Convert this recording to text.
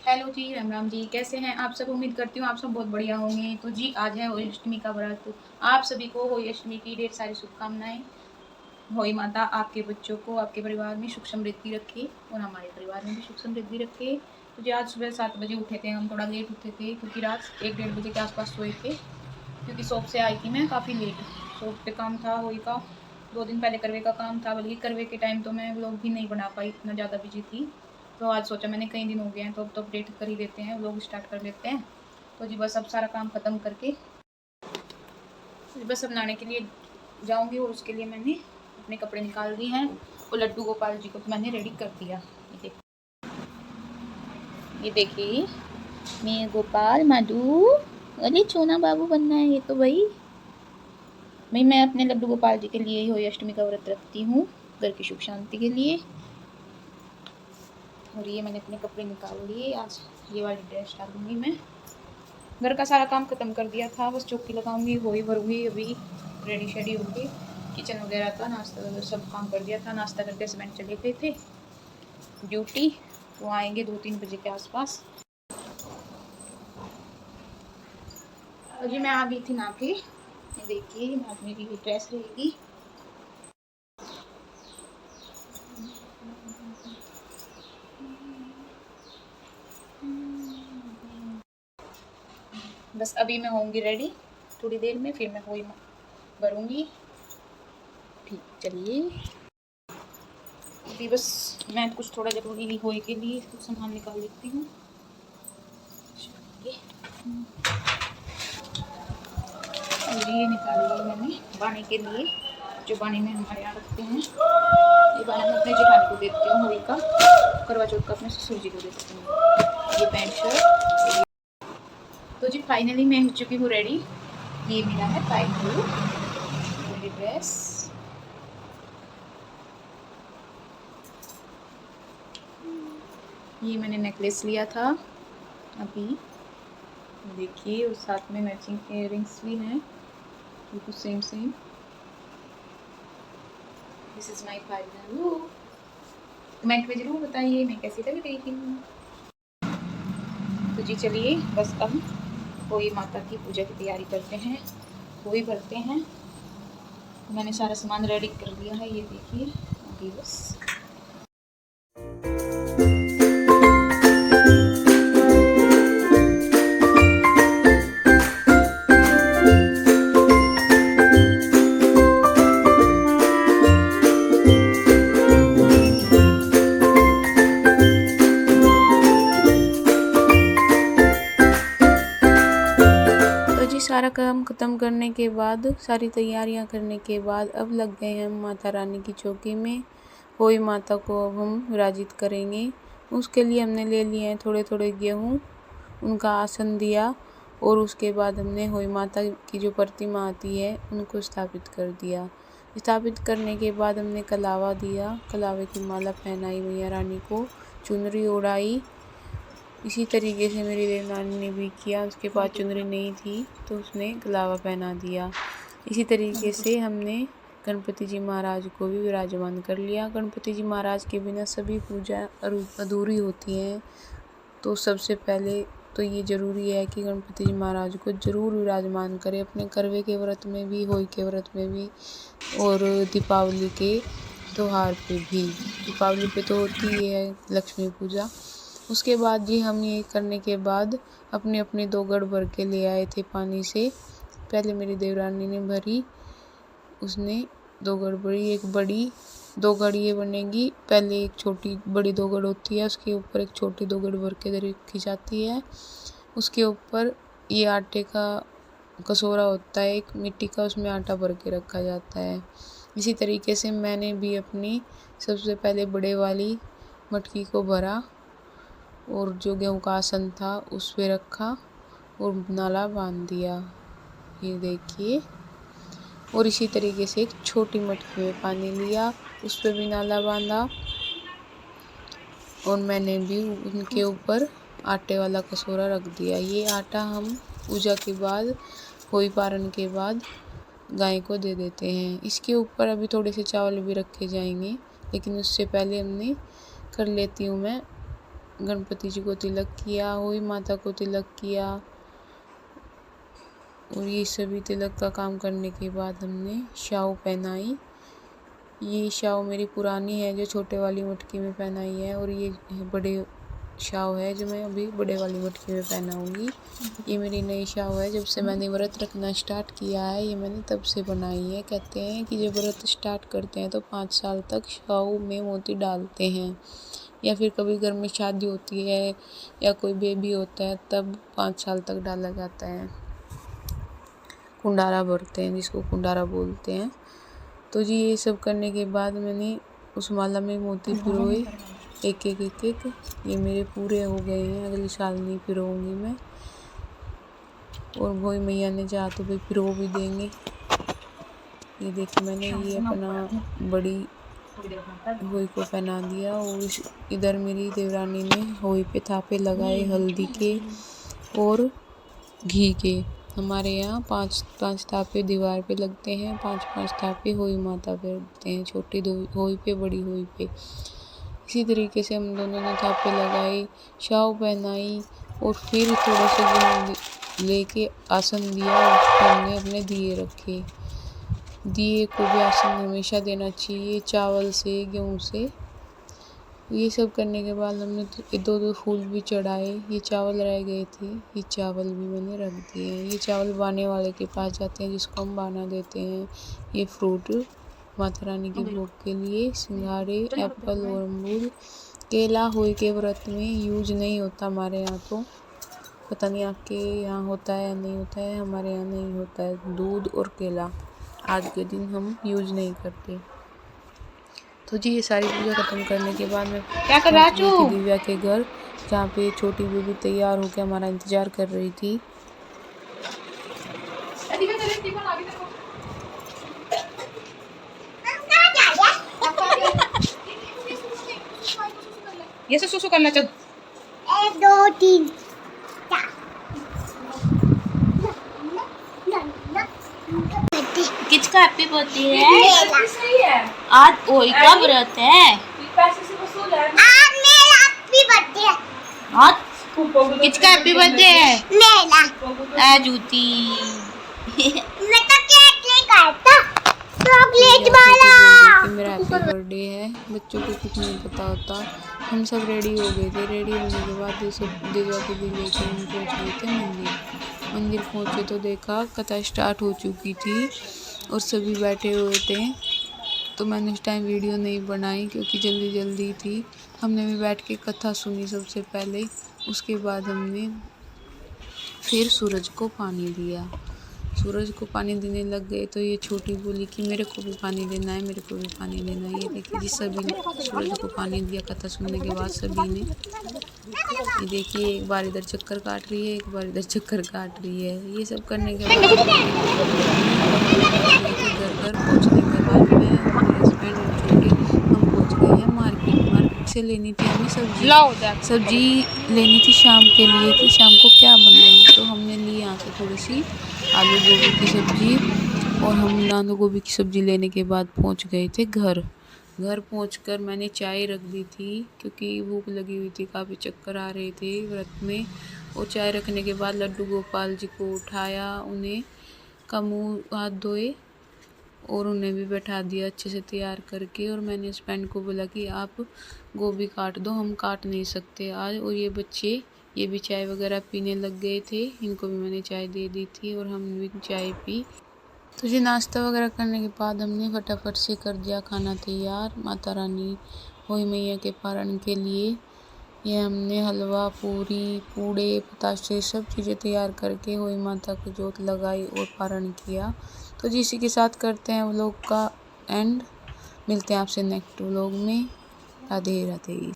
Hello जी, राम राम जी। कैसे हैं आप सब? उम्मीद करती हूँ आप सब बहुत बढ़िया होंगे। तो जी आज है होली अष्टमी का व्रत। आप सभी को होली अष्टमी की ढेर सारी शुभकामनाएं। होली माता आपके बच्चों को, आपके परिवार में सुख समृद्धि रखे और हमारे परिवार में भी सुख समृद्धि रखे। तो जी आज सुबह 7 बजे उठे थे हम, थोड़ा लेट उठे थे क्योंकि रात 1-1:30 बजे के आसपास सोए थे, क्योंकि शॉप से आई थी मैं काफ़ी लेट। शॉप पे काम था होली का, 2 दिन पहले करवे का काम था, बल्कि करवे के टाइम तो मैं व्लॉग भी नहीं बना पाई, इतना ज़्यादा बिजी थी। तो आज सोचा मैंने कई दिन हो गए हैं तो अब तो अपडेट कर ही देते हैं, व्लॉग स्टार्ट कर लेते हैं। तो जी बस अब सारा काम ख़त्म करके बस अब नहाने के लिए जाऊंगी, और उसके लिए मैंने अपने कपड़े निकाल दिए हैं और लड्डू गोपाल जी को तो मैंने रेडी कर दिया। ये देखिए मैं गोपाल माधू, अरे चोना बाबू बनना है ये तो भाई मैं अपने लड्डू गोपाल जी के लिए ही होली अष्टमी का व्रत रखती हूँ, घर की सुख शांति के लिए। और ये मैंने अपने कपड़े निकाल लिए, आज ये वाली ड्रेस डालूंगी मैं। घर का सारा काम खत्म कर दिया था, बस चौकी लगाऊंगी, होली भरूंगी, अभी रेडी शेडी होगी। किचन वगैरह का नाश्ता वगैरह सब काम कर दिया था। नाश्ता करके हस्बैंड चले गए थे ड्यूटी, वो आएंगे 2-3 बजे के आसपास। अभी मैं आ गई थी ना के, देखिए आज मेरी ये ड्रेस रहेगी। बस अभी मैं होंगी रेडी, थोड़ी देर में फिर मैं होली भरूंगी। ठीक, चलिए अभी बस मैं कुछ थोड़ा ज़रूरी होली के लिए कुछ सामान निकाल लेती हूँ। ये निकाल लिया मैंने बाने के लिए, जो बाने में हमारे यहाँ रखते हैं। ये बाना मैं अपने जेठानी को देती हूँ होली का, करवा चौथ का अपने ससुर जी को देती हूँ। ये पैंट शर्ट। तो जी फाइनली मैं हो चुकी हूँ रेडी। ये मेरा है टाइप ब्लू मेरी ड्रेस। ये मैंने नेकलेस लिया था अभी, देखिए, और साथ में मैचिंग इयररिंग्स भी हैं, बिल्कुल same same. This is my final look. Comment में ज़रूर बताइए मैं कैसी लग रही हूँ। तो जी चलिए बस अब होली माता की पूजा की तैयारी करते हैं, होली भरते हैं। मैंने सारा सामान रेडी कर लिया है, ये देखिए अभी बस। सारा काम ख़त्म करने के बाद, सारी तैयारियां करने के बाद अब लग गए हैं हम माता रानी की चौकी में। होली माता को अब हम विराजित करेंगे। उसके लिए हमने ले लिए हैं थोड़े थोड़े गेहूँ, उनका आसन दिया, और उसके बाद हमने होली माता की जो प्रतिमा आती है उनको स्थापित कर दिया। स्थापित करने के बाद हमने कलावा दिया, कलावे की माला पहनाई मैया रानी को, चुनरी ओढ़ाई। इसी तरीके से मेरी देवरानी ने भी किया, उसके पास चुनरी नहीं थी तो उसने कलावा पहना दिया। इसी तरीके से हमने गणपति जी महाराज को भी विराजमान कर लिया। गणपति जी महाराज के बिना सभी पूजा अधूरी होती हैं, तो सबसे पहले तो ये ज़रूरी है कि गणपति जी महाराज को ज़रूर विराजमान करें, अपने करवे के व्रत में भी, होली के व्रत में भी, और दीपावली के त्यौहार पे भी। दीपावली पे तो होती ही है लक्ष्मी पूजा। उसके बाद जी हम ये करने के बाद अपने अपने 2 गढ़ भर के ले आए थे पानी से। पहले मेरी देवरानी ने भरी, उसने 2 गढ़ भरी, एक बड़ी 2 गढ़ ये बनेगी। पहले एक छोटी बड़ी 2 गढ़ होती है, उसके ऊपर एक छोटी 2 गढ़ भर के रखी जाती है। उसके ऊपर ये आटे का कटोरा होता है एक मिट्टी का, उसमें आटा भर के रखा जाता है। इसी तरीके से मैंने भी अपनी सबसे पहले बड़े वाली मटकी को भरा और जो गेहूँ का आसन था उस पे रखा और नाला बांध दिया, ये देखिए। और इसी तरीके से एक छोटी मटकी में पानी लिया, उस पे भी नाला बांधा, और मैंने भी उनके ऊपर आटे वाला कटोरा रख दिया। ये आटा हम पूजा के बाद, होली पारण के बाद गाय को दे देते हैं। इसके ऊपर अभी थोड़े से चावल भी रखे जाएंगे, लेकिन उससे पहले हमने कर लेती हूँ मैं गणपति जी को तिलक किया, हुई माता को तिलक किया। और ये सभी तिलक का काम करने के बाद हमने शाव पहनाई। ये शाव मेरी पुरानी है जो छोटे वाली मटकी में पहनाई है, और ये बड़े शाव है जो मैं अभी बड़े वाली मटकी में पहनाऊंगी। ये मेरी नई शाव है, जब से मैंने व्रत रखना स्टार्ट किया है ये मैंने तब से बनाई है। कहते हैं कि जब व्रत स्टार्ट करते हैं तो 5 साल तक शाव में मोती डालते हैं, या फिर कभी घर में शादी होती है या कोई बेबी होता है तब 5 साल तक डाला जाता है। कुंडारा भरते हैं जिसको कुंडारा बोलते हैं। तो जी ये सब करने के बाद मैंने उस माला में मोती पिरोए एक एक। ये मेरे पूरे हो गए हैं, अगले साल नहीं पिरोऊंगी मैं। और भोई मैया ने चाहा तो भाई पिरो भी देंगे। ये देखिए मैंने ये अपना बड़ी भोई को पहना दिया। और इधर मेरी देवरानी ने होई पे थापे लगाए हल्दी के और घी के। हमारे यहाँ 5 थापे दीवार पे लगते हैं, 5 थापे होई माता पे लगते हैं, छोटी होई पे बड़ी होई पे। इसी तरीके से हम दोनों ने थापे लगाई, शाव पहनाई और फिर थोड़ा सा लेके आसन दिया। उस पर हमने अपने दिए रखे। दिए को भी आसन हमेशा देना चाहिए, चावल से गेहूँ से। ये सब करने के बाद हमने 2 फूल भी चढ़ाए। ये चावल रह गए थे, ये चावल भी मैंने रख दिए हैं। ये चावल बाने वाले के पास जाते हैं जिसको हम बाना देते हैं। ये फ्रूट माता रानी के भोग के लिए सिंघाड़े, एप्पल और अमरूद। केला होई के व्रत में यूज नहीं होता हमारे यहाँ, तो पता नहीं आपके यहाँ होता है या नहीं होता है, हमारे यहाँ नहीं होता है। दूध और केला आज के दिन हम यूज नहीं करते। तो जी ये सारी पूजा खत्म करने के बाद मैं क्या कर रहा थी दिव्या के घर, जहाँ पे छोटी बेबी तैयार होकर हमारा इंतजार कर रही थी। ये सब सुसु करना चल 1 2 3 किसका हैप्पी बर्थडे है? आज ओई का व्रत है। आज मेरा हैप्पी बर्थडे है। आज किसका हैप्पी बर्थडे है? मेरा। आ जूती मैं तो केक लेकर आया था, चॉकलेट वाला। मेरा हैप्पी बर्थडे है। बच्चों को कुछ नहीं पता होता। हम सब रेडी हो गए थे। रेडी होने के बाद दिव्या को भी लेके हम पहुँच गए थे मंदिर पहुँचे तो देखा कथा स्टार्ट हो चुकी थी और सभी बैठे हुए थे। तो मैंने उस टाइम वीडियो नहीं बनाई क्योंकि जल्दी थी। हमने भी बैठ के कथा सुनी सबसे पहले, उसके बाद हमने फिर सूरज को पानी दिया। सूरज को पानी देने लग गए तो ये छोटी बोली कि मेरे को भी पानी देना है, मेरे को भी पानी देना है। ये देखिए जी सभी ने सूरज को पानी दिया कथा सुनने के बाद सभी ने। ये देखिए एक बार इधर चक्कर काट रही है, एक बार इधर चक्कर काट रही है। ये सब करने के बाद घर पहुँचने के बाद मैं हमारे हस्बैंड और छोटे हम पहुँच गए हैं मार्केट से लेनी थी हमें सब्जी लेनी थी शाम के लिए कि शाम को क्या बनाएं। तो हमने ली यहाँ से थोड़ी सी आलू गोभी की सब्ज़ी, और हम आलू गोभी की सब्ज़ी लेने के बाद पहुँच गए थे घर पहुँचकर मैंने चाय रख दी थी क्योंकि भूख लगी हुई थी, काफ़ी चक्कर आ रहे थे व्रत में। और चाय रखने के बाद लड्डू गोपाल जी को उठाया, उन्हें का मुँह हाथ धोए और उन्हें भी बैठा दिया अच्छे से तैयार करके। और मैंने हस्बैंड को बोला कि आप गोभी काट दो, हम काट नहीं सकते आज। और ये बच्चे ये भी चाय वगैरह पीने लग गए थे, इनको भी मैंने चाय दे दी थी और हमने भी चाय पी। तो जी नाश्ता वगैरह करने के बाद हमने फटाफट से कर दिया खाना तैयार माता रानी होई मैया के पारण के लिए। ये हमने हलवा, पूरी, पूड़े, पताशे सब चीज़ें तैयार करके होई माता को जोत लगाई और पारण किया। तो जी इसी के साथ करते हैं व्लॉग का एंड। मिलते हैं आपसे नेक्स्ट व्लॉग में। राधे राधे।